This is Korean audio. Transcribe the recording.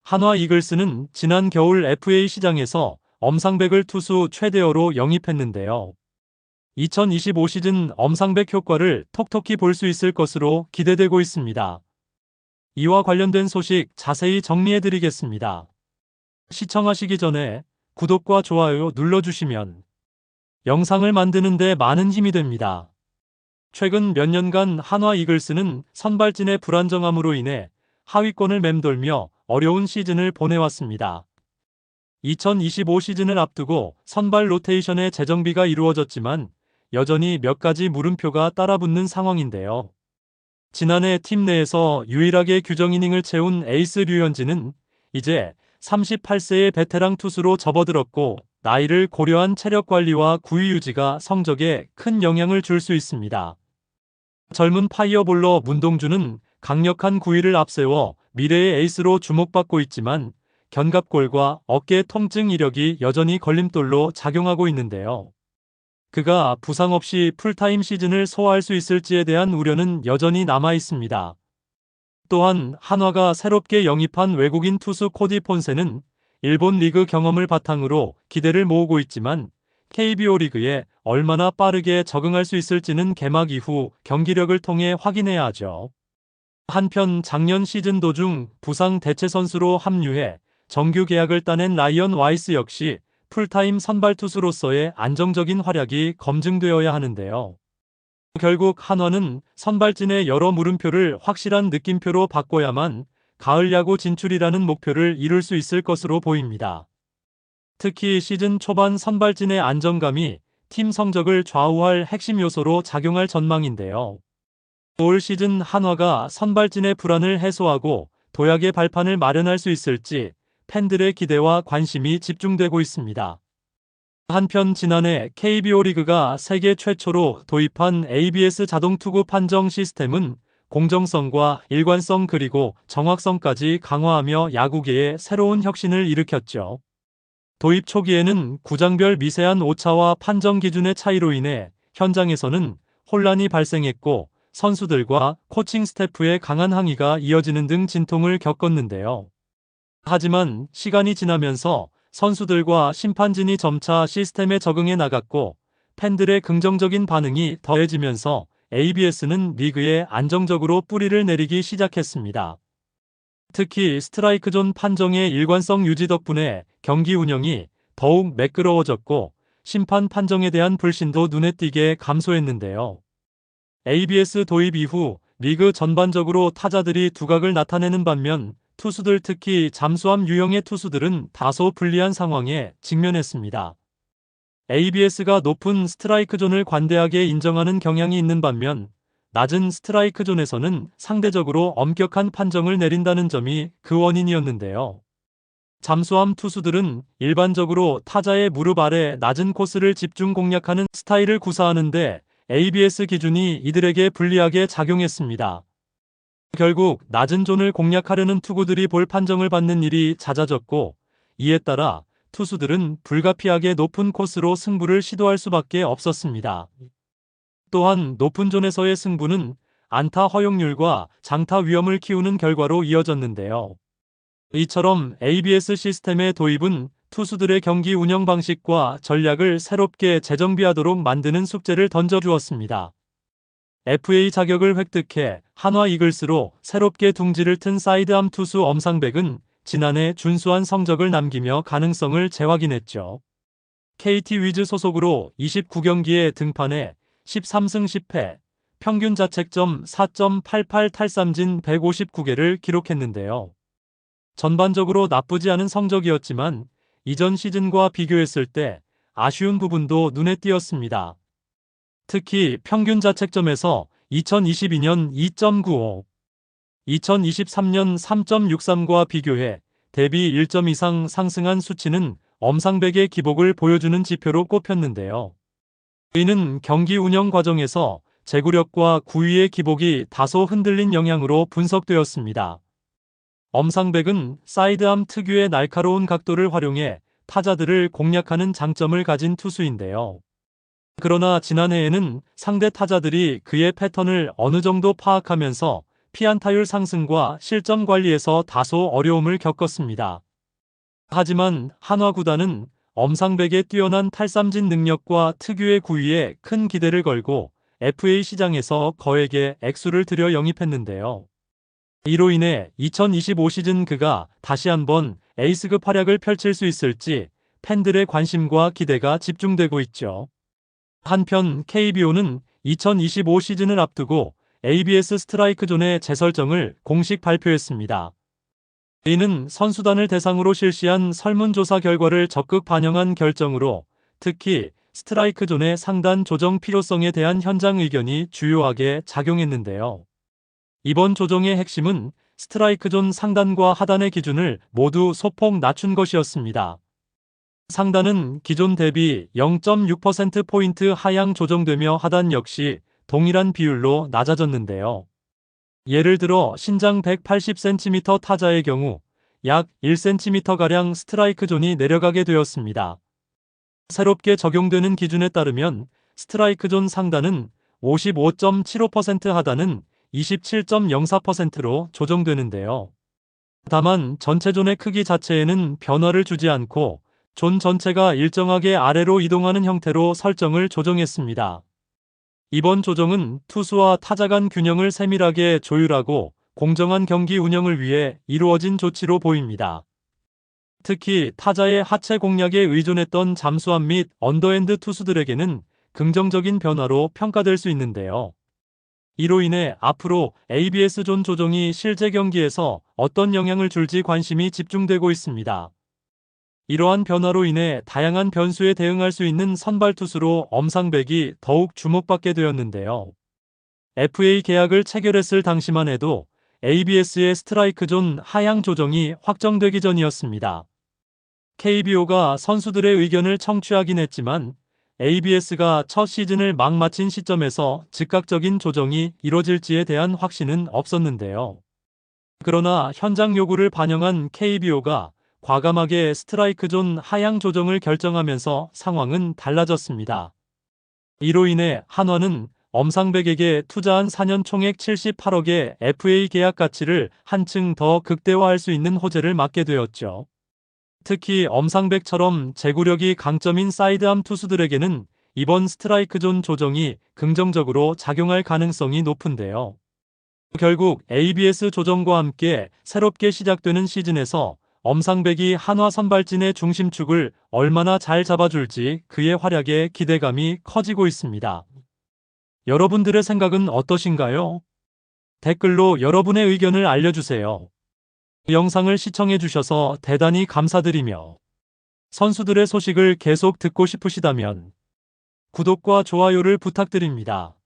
한화 이글스는 지난 겨울 FA 시장에서 엄상백을 투수 최대어로 영입했는데요. 2025 시즌 엄상백 효과를 톡톡히 볼 수 있을 것으로 기대되고 있습니다. 이와 관련된 소식 자세히 정리해드리겠습니다. 시청하시기 전에 구독과 좋아요 눌러주시면 영상을 만드는 데 많은 힘이 됩니다. 최근 몇 년간 한화 이글스는 선발진의 불안정함으로 인해 하위권을 맴돌며 어려운 시즌을 보내왔습니다. 2025 시즌을 앞두고 선발 로테이션의 재정비가 이루어졌지만 여전히 몇 가지 물음표가 따라붙는 상황인데요. 지난해 팀 내에서 유일하게 규정 이닝을 채운 에이스 류현진은 이제 38세의 베테랑 투수로 접어들었고 나이를 고려한 체력 관리와 구위 유지가 성적에 큰 영향을 줄 수 있습니다. 젊은 파이어볼러 문동주는 강력한 구위를 앞세워 미래의 에이스로 주목받고 있지만 견갑골과 어깨 통증 이력이 여전히 걸림돌로 작용하고 있는데요. 그가 부상 없이 풀타임 시즌을 소화할 수 있을지에 대한 우려는 여전히 남아 있습니다. 또한 한화가 새롭게 영입한 외국인 투수 코디 폰세는 일본 리그 경험을 바탕으로 기대를 모으고 있지만 KBO 리그에 얼마나 빠르게 적응할 수 있을지는 개막 이후 경기력을 통해 확인해야 하죠. 한편 작년 시즌 도중 부상 대체 선수로 합류해 정규 계약을 따낸 라이언 와이스 역시 풀타임 선발 투수로서의 안정적인 활약이 검증되어야 하는데요. 결국 한화는 선발진의 여러 물음표를 확실한 느낌표로 바꿔야만 가을 야구 진출이라는 목표를 이룰 수 있을 것으로 보입니다. 특히 시즌 초반 선발진의 안정감이 팀 성적을 좌우할 핵심 요소로 작용할 전망인데요. 올 시즌 한화가 선발진의 불안을 해소하고 도약의 발판을 마련할 수 있을지 팬들의 기대와 관심이 집중되고 있습니다. 한편 지난해 KBO 리그가 세계 최초로 도입한 ABS 자동 투구 판정 시스템은 공정성과 일관성 그리고 정확성까지 강화하며 야구계에 새로운 혁신을 일으켰죠. 도입 초기에는 구장별 미세한 오차와 판정 기준의 차이로 인해 현장에서는 혼란이 발생했고 선수들과 코칭 스태프의 강한 항의가 이어지는 등 진통을 겪었는데요. 하지만 시간이 지나면서 선수들과 심판진이 점차 시스템에 적응해 나갔고 팬들의 긍정적인 반응이 더해지면서 ABS는 리그에 안정적으로 뿌리를 내리기 시작했습니다. 특히 스트라이크 존 판정의 일관성 유지 덕분에 경기 운영이 더욱 매끄러워졌고 심판 판정에 대한 불신도 눈에 띄게 감소했는데요. ABS 도입 이후 리그 전반적으로 타자들이 두각을 나타내는 반면 투수들 특히 잠수함 유형의 투수들은 다소 불리한 상황에 직면했습니다. ABS가 높은 스트라이크 존을 관대하게 인정하는 경향이 있는 반면 낮은 스트라이크 존에서는 상대적으로 엄격한 판정을 내린다는 점이 그 원인이었는데요. 잠수함 투수들은 일반적으로 타자의 무릎 아래 낮은 코스를 집중 공략하는 스타일을 구사하는데 ABS 기준이 이들에게 불리하게 작용했습니다. 결국 낮은 존을 공략하려는 투구들이 볼 판정을 받는 일이 잦아졌고 이에 따라 투수들은 불가피하게 높은 코스로 승부를 시도할 수밖에 없었습니다. 또한 높은 존에서의 승부는 안타 허용률과 장타 위험을 키우는 결과로 이어졌는데요. 이처럼 ABS 시스템의 도입은 투수들의 경기 운영 방식과 전략을 새롭게 재정비하도록 만드는 숙제를 던져주었습니다. FA 자격을 획득해 한화 이글스로 새롭게 둥지를 튼 사이드암 투수 엄상백은 지난해 준수한 성적을 남기며 가능성을 재확인했죠. KT 위즈 소속으로 29경기에 등판해 13승 10패, 평균 자책점 4.88 탈삼진 159개를 기록했는데요. 전반적으로 나쁘지 않은 성적이었지만 이전 시즌과 비교했을 때 아쉬운 부분도 눈에 띄었습니다. 특히 평균 자책점에서 2022년 2.95, 2023년 3.63과 비교해 대비 1점 이상 상승한 수치는 엄상백의 기복을 보여주는 지표로 꼽혔는데요. 이는 경기 운영 과정에서 제구력과 구위의 기복이 다소 흔들린 영향으로 분석되었습니다. 엄상백은 사이드암 특유의 날카로운 각도를 활용해 타자들을 공략하는 장점을 가진 투수인데요. 그러나 지난해에는 상대 타자들이 그의 패턴을 어느 정도 파악하면서 피안타율 상승과 실점 관리에서 다소 어려움을 겪었습니다. 하지만 한화 구단은 엄상백의 뛰어난 탈삼진 능력과 특유의 구위에 큰 기대를 걸고 FA 시장에서 거액의 액수를 들여 영입했는데요. 이로 인해 2025 시즌 그가 다시 한번 에이스급 활약을 펼칠 수 있을지 팬들의 관심과 기대가 집중되고 있죠. 한편 KBO는 2025 시즌을 앞두고 ABS 스트라이크 존의 재설정을 공식 발표했습니다. 이는 선수단을 대상으로 실시한 설문조사 결과를 적극 반영한 결정으로 특히 스트라이크 존의 상단 조정 필요성에 대한 현장 의견이 주요하게 작용했는데요. 이번 조정의 핵심은 스트라이크 존 상단과 하단의 기준을 모두 소폭 낮춘 것이었습니다. 상단은 기존 대비 0.6%포인트 하향 조정되며 하단 역시 동일한 비율로 낮아졌는데요. 예를 들어 신장 180cm 타자의 경우 약 1cm가량 스트라이크 존이 내려가게 되었습니다. 새롭게 적용되는 기준에 따르면 스트라이크 존 상단은 55.75%, 하단은 27.04%로 조정되는데요. 다만 전체 존의 크기 자체에는 변화를 주지 않고 존 전체가 일정하게 아래로 이동하는 형태로 설정을 조정했습니다. 이번 조정은 투수와 타자 간 균형을 세밀하게 조율하고 공정한 경기 운영을 위해 이루어진 조치로 보입니다. 특히 타자의 하체 공략에 의존했던 잠수함 및 언더핸드 투수들에게는 긍정적인 변화로 평가될 수 있는데요. 이로 인해 앞으로 ABS 존 조정이 실제 경기에서 어떤 영향을 줄지 관심이 집중되고 있습니다. 이러한 변화로 인해 다양한 변수에 대응할 수 있는 선발 투수로 엄상백이 더욱 주목받게 되었는데요. FA 계약을 체결했을 당시만 해도 ABS의 스트라이크 존 하향 조정이 확정되기 전이었습니다. KBO가 선수들의 의견을 청취하긴 했지만 ABS가 첫 시즌을 막 마친 시점에서 즉각적인 조정이 이뤄질지에 대한 확신은 없었는데요. 그러나 현장 요구를 반영한 KBO가 과감하게 스트라이크 존 하향 조정을 결정하면서 상황은 달라졌습니다. 이로 인해 한화는 엄상백에게 투자한 4년 총액 78억의 FA 계약 가치를 한층 더 극대화할 수 있는 호재를 맞게 되었죠. 특히 엄상백처럼 제구력이 강점인 사이드암 투수들에게는 이번 스트라이크 존 조정이 긍정적으로 작용할 가능성이 높은데요. 결국 ABS 조정과 함께 새롭게 시작되는 시즌에서 엄상백이 한화 선발진의 중심축을 얼마나 잘 잡아줄지 그의 활약에 기대감이 커지고 있습니다. 여러분들의 생각은 어떠신가요? 댓글로 여러분의 의견을 알려주세요. 영상을 시청해주셔서 대단히 감사드리며 선수들의 소식을 계속 듣고 싶으시다면 구독과 좋아요를 부탁드립니다.